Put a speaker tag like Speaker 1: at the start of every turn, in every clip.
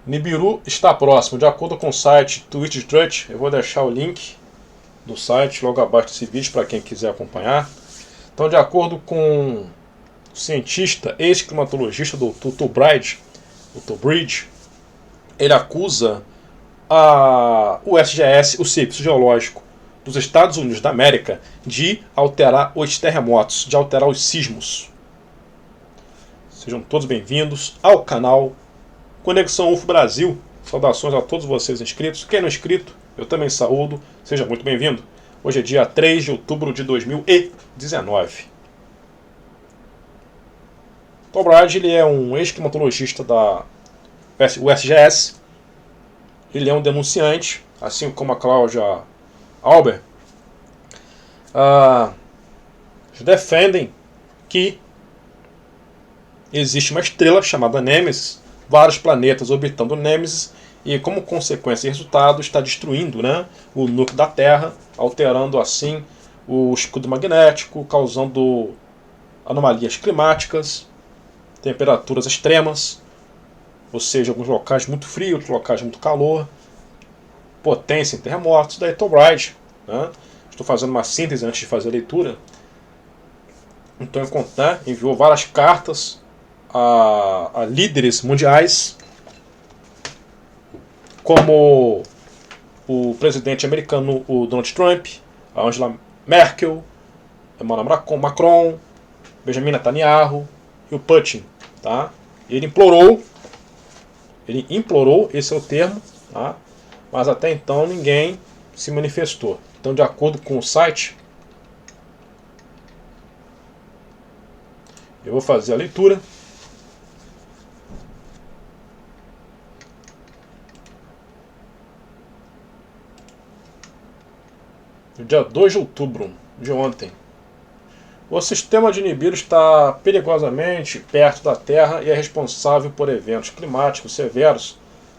Speaker 1: Nibiru está próximo, de acordo com o site Twitch, eu vou deixar o link do site logo abaixo desse vídeo para quem quiser acompanhar. Então, de acordo com o cientista, ex-climatologista Dr. Tobridge, ele acusa o SGS, o Serviço Geológico dos Estados Unidos da América, de alterar os terremotos, de alterar os sismos. Sejam todos bem-vindos ao canal Conexão UFO Brasil. Saudações a todos vocês inscritos. Quem não é inscrito, eu também saúdo. Seja muito bem-vindo. Hoje é dia 3 de outubro de 2019. Tobridge, ele é um ex-climatologista da USGS. Ele é um denunciante, assim como a Cláudia Albert. Eles defendem que existe uma estrela chamada Nêmesis, vários planetas orbitando Nêmesis, e como consequência e resultado está destruindo, o núcleo da Terra, alterando assim o escudo magnético, causando anomalias climáticas, temperaturas extremas, ou seja, alguns locais muito frio, outros locais muito calor, potência em terremotos. Daí Tobridge, estou fazendo uma síntese antes de fazer a leitura. Então, enviou várias cartas a líderes mundiais, como o presidente americano, o Donald Trump, a Angela Merkel, Emmanuel Macron, Benjamin Netanyahu e o Putin. Ele implorou, esse é o termo, mas até então ninguém se manifestou. Então, de acordo com o site, eu vou fazer a leitura. No dia 2 de outubro, de ontem. O sistema de Nibiru está perigosamente perto da Terra e é responsável por eventos climáticos severos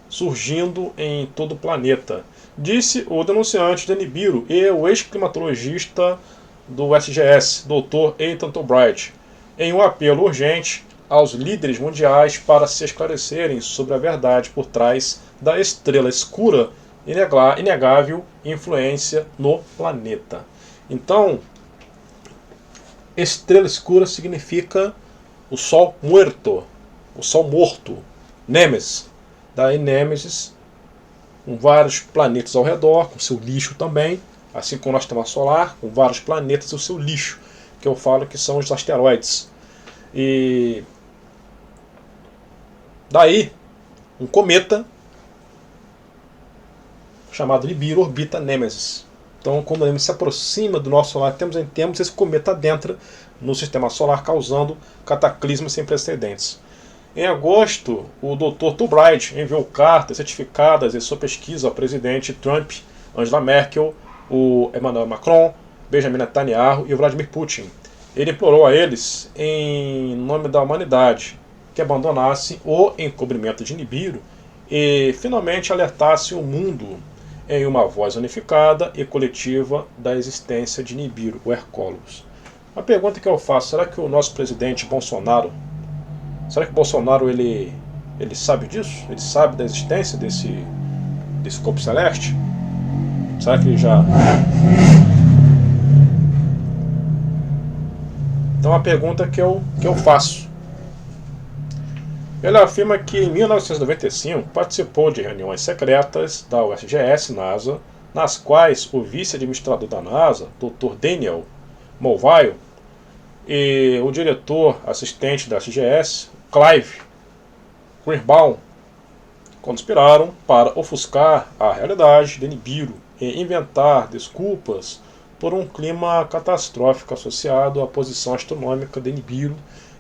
Speaker 1: surgindo em todo o planeta, disse o denunciante de Nibiru e o ex-climatologista do SGS, Dr. Ethan Tobridge, em um apelo urgente aos líderes mundiais para se esclarecerem sobre a verdade por trás da estrela escura e inegável influência no planeta. Então, estrela escura significa o Sol muerto, o Sol morto, Nêmesis. Daí Nêmesis, com vários planetas ao redor, com seu lixo também, assim como o nosso sistema solar, com vários planetas e o seu lixo, que eu falo que são os asteroides. E daí, um cometa chamado Nibiru orbita Nêmesis. Então, quando o Nêmesis se aproxima do nosso solar, temos esse cometa dentro no sistema solar, causando cataclismos sem precedentes. Em agosto, o Dr. Tobridge enviou cartas certificadas em sua pesquisa ao presidente Trump, Angela Merkel, o Emmanuel Macron, Benjamin Netanyahu e o Vladimir Putin. Ele implorou a eles, em nome da humanidade, que abandonassem o encobrimento de Nibiru e finalmente alertassem o mundo em uma voz unificada e coletiva da existência de Nibiru, o Hercólogos. A pergunta que eu faço: será que o nosso presidente Bolsonaro, ele sabe disso? Ele sabe da existência desse corpo celeste? Será que ele já... Então, a pergunta que eu faço. Ele afirma que em 1995 participou de reuniões secretas da USGS NASA, nas quais o vice-administrador da NASA, Dr. Daniel Mulvihill, e o diretor assistente da USGS, Clive Greenbaum, conspiraram para ofuscar a realidade de Nibiru e inventar desculpas por um clima catastrófico associado à posição astronômica de Nibiru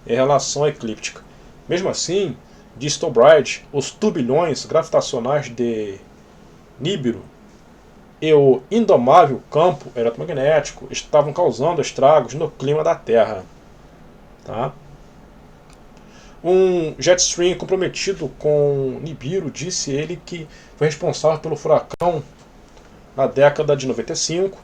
Speaker 1: em relação à eclíptica. Mesmo assim, diz Tobridge, os turbilhões gravitacionais de Nibiru e o indomável campo eletromagnético estavam causando estragos no clima da Terra. Um jet stream comprometido com Nibiru disse ele que foi responsável pelo furacão na década de 95,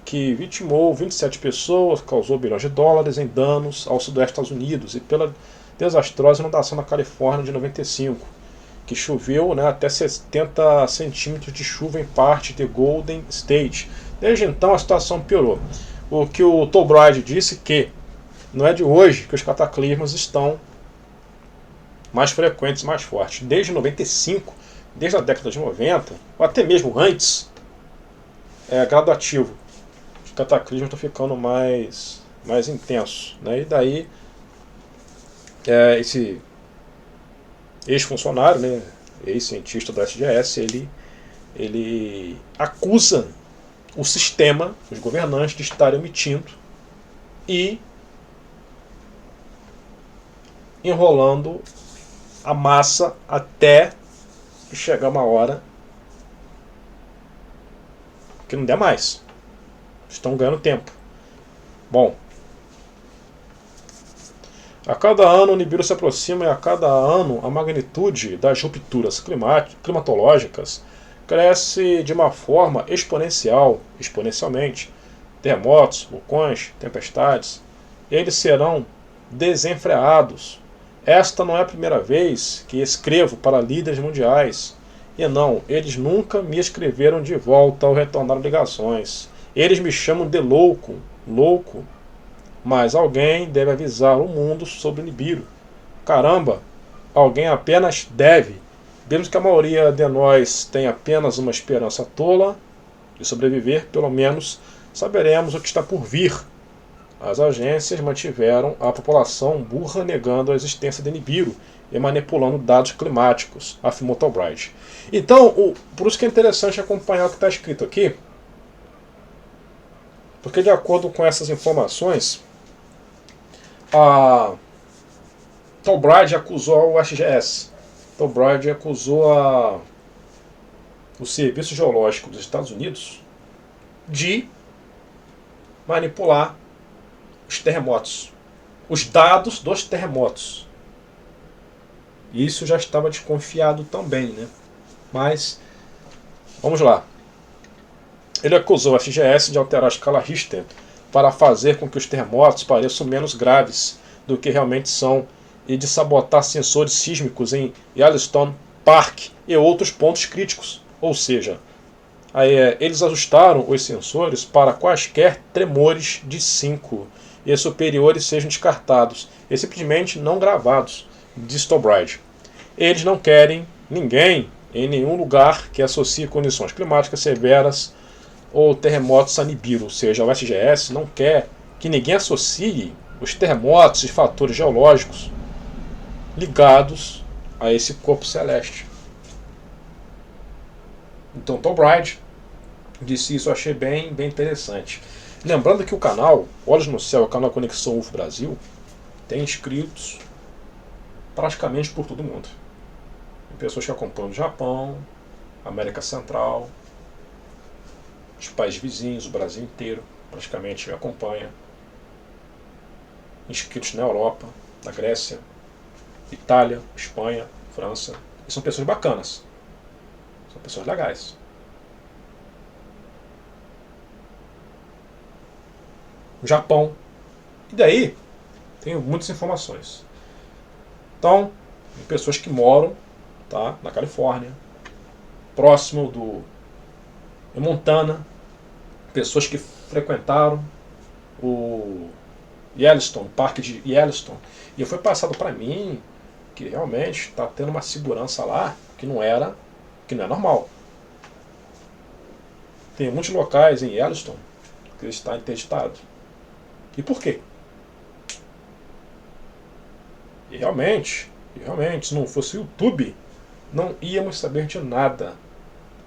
Speaker 1: que vitimou 27 pessoas, causou bilhões de dólares em danos ao sudoeste dos Estados Unidos, e pela desastrosa inundação na Califórnia de 95. que choveu, né, até 70 centímetros de chuva em parte de Golden State. Desde então a situação piorou. O que o Tolbride disse que não é de hoje que os cataclismos estão mais frequentes, mais fortes. Desde 95, desde a década de 90, ou até mesmo antes, é gradativo. Os cataclismos estão ficando mais intensos. Né? E daí, esse ex-funcionário, né, ex-cientista do SGS, ele acusa o sistema, os governantes, de estarem omitindo e enrolando a massa até chegar uma hora que não der mais. Estão ganhando tempo. Bom, a cada ano o Nibiru se aproxima e a cada ano a magnitude das rupturas climatológicas cresce de uma forma exponencialmente. Terremotos, vulcões, tempestades, eles serão desenfreados. Esta não é a primeira vez que escrevo para líderes mundiais. E não, eles nunca me escreveram de volta ao retornar ligações. Eles me chamam de louco. Mas alguém deve avisar o mundo sobre o Nibiru. Caramba, alguém apenas deve. Mesmo que a maioria de nós tenha apenas uma esperança tola de sobreviver, pelo menos saberemos o que está por vir. As agências mantiveram a população burra negando a existência de Nibiru e manipulando dados climáticos, afirmou Tolbride. Então, por isso que é interessante acompanhar o que está escrito aqui, porque de acordo com essas informações, a Tolbride acusou o SGS. Tolbride acusou o Serviço Geológico dos Estados Unidos de manipular os terremotos, os dados dos terremotos. Isso já estava desconfiado também, né? Mas, vamos lá. Ele acusou a FGS de alterar a escala Richter para fazer com que os terremotos pareçam menos graves do que realmente são e de sabotar sensores sísmicos em Yellowstone Park e outros pontos críticos. Ou seja, eles ajustaram os sensores para quaisquer tremores de 5 e superiores sejam descartados e simplesmente não gravados, diz Tolbride. Eles não querem ninguém em nenhum lugar que associe condições climáticas severas ou terremotos a Nibiru, ou seja, o SGS não quer que ninguém associe os terremotos e fatores geológicos ligados a esse corpo celeste. Então Tolbride disse isso, eu achei bem interessante. Lembrando que o canal Olhos no Céu, o canal Conexão UFO Brasil, tem inscritos praticamente por todo mundo. Tem pessoas que acompanham o Japão, América Central, os países vizinhos, o Brasil inteiro praticamente me acompanha. Inscritos na Europa, na Grécia, Itália, Espanha, França. E são pessoas bacanas. São pessoas legais. O Japão. E daí, tenho muitas informações. Então, pessoas que moram, tá, na Califórnia, próximo em Montana, pessoas que frequentaram o Yellowstone, o parque de Yellowstone, e foi passado para mim que realmente está tendo uma segurança lá que não é normal. Tem muitos locais em Yellowstone que está interditado. E por quê? E realmente, se não fosse o YouTube, não íamos saber de nada,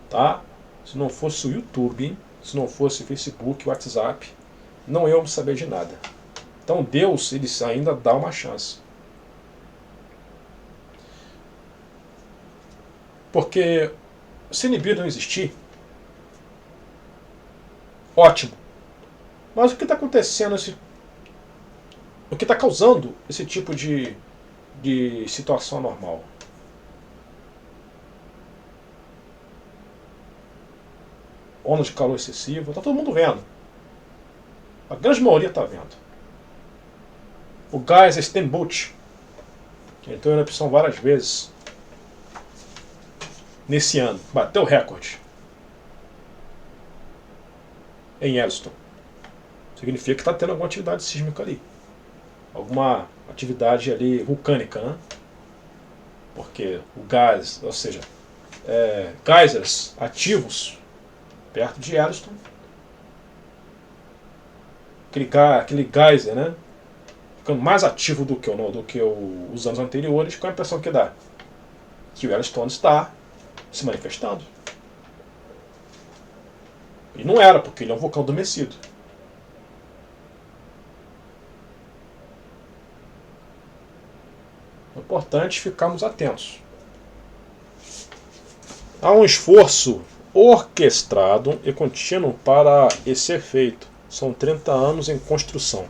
Speaker 1: tá? Se não fosse o YouTube, se não fosse o Facebook, o WhatsApp, não íamos saber de nada. Então Deus, ele ainda dá uma chance. Porque se Nibiru não existir, ótimo. Mas o que está acontecendo, o que está causando esse tipo de situação anormal? Onda de calor excessivo, está todo mundo vendo. A grande maioria está vendo. O Guy Stenbolt, que entrou em erupção várias vezes, nesse ano. Bateu o recorde em Yellowstone. Significa que está tendo alguma atividade sísmica ali. Alguma atividade ali vulcânica, né? Porque o gás, ou seja, geysers ativos perto de Yellowstone. Aquele geyser, né? Ficando mais ativo do que os anos anteriores, com a impressão que dá que o Yellowstone está se manifestando. E não era, porque ele é um vulcão adormecido. É importante ficarmos atentos. Há um esforço orquestrado e contínuo para esse efeito. São 30 anos em construção.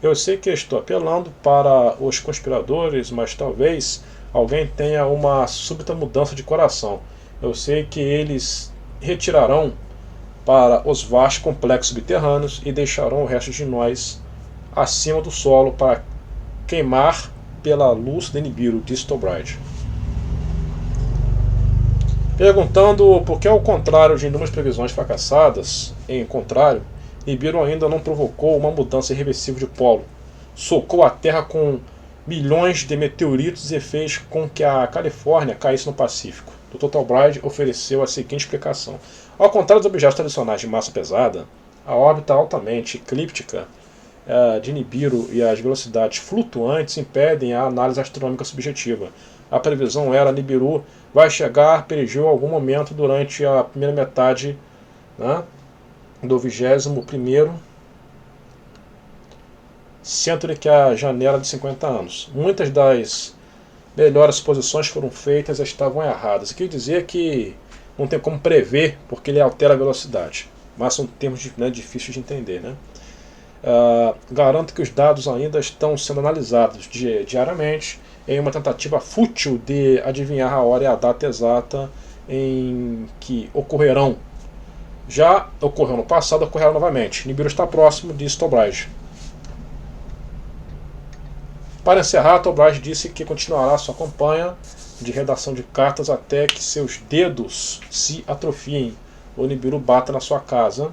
Speaker 1: Eu sei que estou apelando para os conspiradores, mas talvez alguém tenha uma súbita mudança de coração. Eu sei que eles retirarão para os vastos complexos subterrâneos e deixarão o resto de nós acima do solo para queimar pela luz de Nibiru, disse Tobright. Perguntando por que, ao contrário de inúmeras previsões fracassadas, em contrário, Nibiru ainda não provocou uma mudança irreversível de polo. Socou a Terra com milhões de meteoritos e fez com que a Califórnia caísse no Pacífico. Dr. Tobright ofereceu a seguinte explicação. Ao contrário dos objetos tradicionais de massa pesada, a órbita altamente eclíptica de Nibiru e as velocidades flutuantes impedem a análise astronômica subjetiva. A previsão era: Nibiru vai chegar perigio em algum momento durante a primeira metade, né, do 21º century, que é a janela de 50 anos. Muitas das melhores suposições foram feitas e estavam erradas. Quer dizer que não tem como prever, porque ele altera a velocidade. Mas são termos difíceis de entender, né? Garanto que os dados ainda estão sendo analisados diariamente em uma tentativa fútil de adivinhar a hora e a data exata em que ocorrerão. Já ocorreu no passado, ocorrerá novamente. Nibiru está próximo, disse Tobright. Para encerrar, Tobright disse que continuará sua campanha de redação de cartas até que seus dedos se atrofiem ou Nibiru bata na sua casa,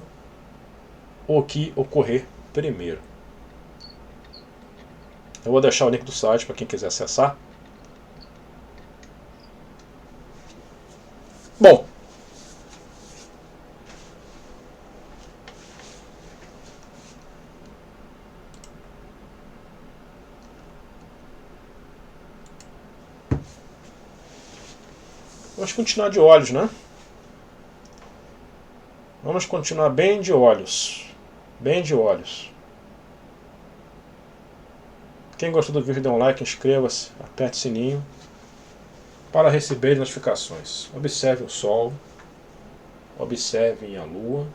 Speaker 1: o que ocorrer primeiro. Eu vou deixar o link do site para quem quiser acessar. Bom, vamos continuar de olhos, né? Vamos continuar bem de olhos. Bem de olhos. Quem gostou do vídeo, dê um like, inscreva-se, aperte o sininho para receber notificações. Observe o Sol, observem a Lua,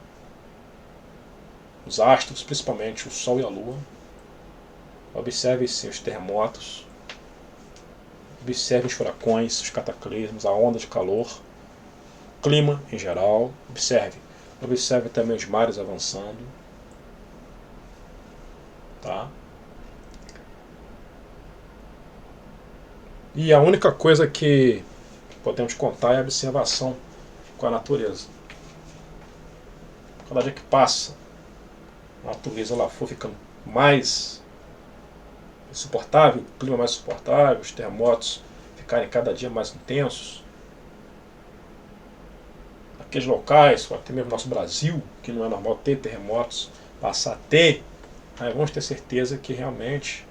Speaker 1: os astros, principalmente o Sol e a Lua. Observe os terremotos, observe os furacões, os cataclismos, a onda de calor, clima em geral. Observe também os mares avançando. Tá? E a única coisa que podemos contar é a observação com a natureza. Cada dia que passa, a natureza lá for ficando mais insuportável, o clima mais insuportável, os terremotos ficarem cada dia mais intensos. Aqueles locais, até mesmo nosso Brasil, que não é normal ter terremotos, passar a ter, aí vamos ter certeza que realmente